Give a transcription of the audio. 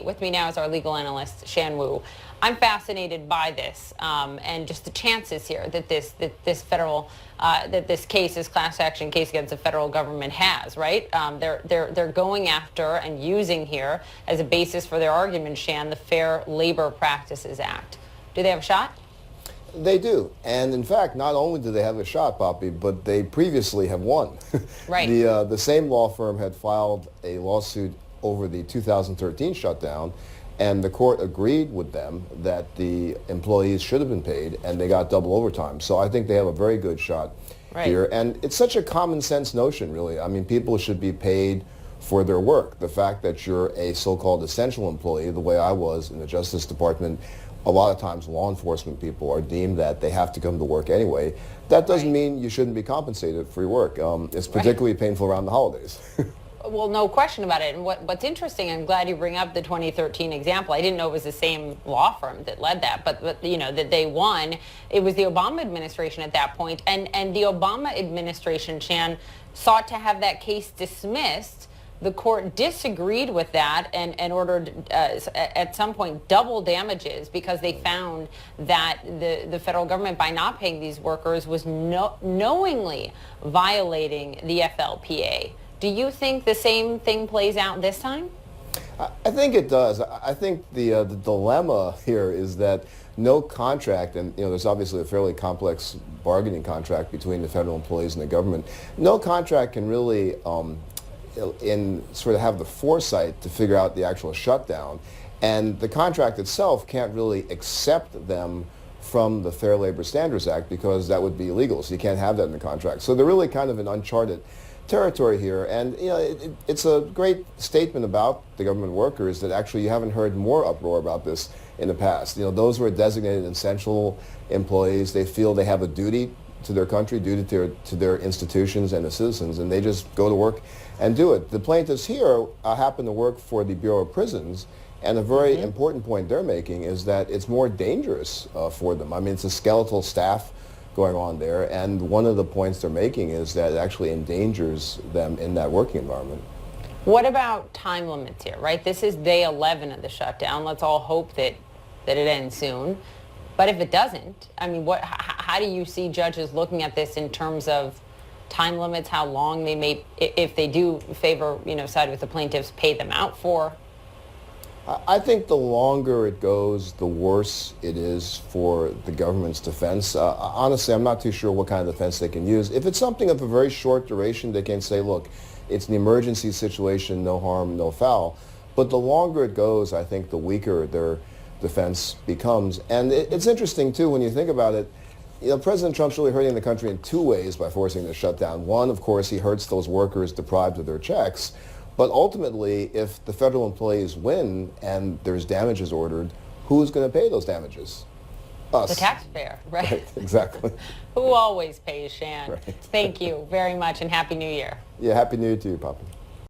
With me now is our legal analyst, Shan Wu. I'm fascinated by this and just the chances here that this case, this class action case against the federal government has, right? They're going after and using here as a basis for their argument, Shan, the Fair Labor Practices Act. Do they have a shot? They do. And in fact, not only do they have a shot, Poppy, but they previously have won. Right. The same law firm had filed a lawsuit over the 2013 shutdown, and the court agreed with them that the employees should have been paid, and they got double overtime. So I think they have a very good shot here. And it's such a common sense notion, really. I mean, people should be paid for their work. The fact that you're a so-called essential employee, the way I was in the Justice Department, a lot of times law enforcement people are deemed that they have to come to work anyway. That doesn't mean you shouldn't be compensated for your work. It's particularly painful around the holidays. Well, no question about it. And what's interesting, I'm glad you bring up the 2013 example. I didn't know it was the same law firm that led that, but you know, that they won. It was the Obama administration at that point, and the Obama administration, Shan, sought to have that case dismissed. The court disagreed with that and ordered at some point double damages because they found that the federal government, by not paying these workers, was knowingly violating the FLPA. Do you think the same thing plays out this time? I think it does. I think the dilemma here is that no contract, and there's obviously a fairly complex bargaining contract between the federal employees and the government. No contract can really sort of have the foresight to figure out the actual shutdown, and the contract itself can't really accept them from the Fair Labor Standards Act because that would be illegal, so you can't have that in the contract. So they're really kind of in uncharted territory here, and it's a great statement about the government workers that actually you haven't heard more uproar about this in the past. Those who are designated essential employees, they feel they have a duty to their country, duty to their institutions and the citizens, and they just go to work and do it. The plaintiffs here happen to work for the Bureau of Prisons, and a very important point they're making is that it's more dangerous for them. I mean, it's a skeletal staff going on there, and one of the points they're making is that it actually endangers them in that working environment. What about time limits here, right? This is day 11 of the shutdown. Let's all hope that it ends soon. But if it doesn't, I mean, how do you see judges looking at this in terms of time limits, how long they may, if they do favor, side with the plaintiffs, pay them out for? I think the longer it goes, the worse it is for the government's defense. Honestly, I'm not too sure what kind of defense they can use. If it's something of a very short duration, they can say, look, it's an emergency situation, no harm, no foul. But the longer it goes, I think the weaker their defense becomes. And it's interesting, too, when you think about it. President Trump's really hurting the country in two ways by forcing this shutdown. One, of course, he hurts those workers deprived of their checks. But ultimately, if the federal employees win and there's damages ordered, who's going to pay those damages? Us. The taxpayer, right? Exactly. Who always pays, Shan. Right. Thank you very much, and Happy New Year. Yeah, Happy New Year to you, Papa.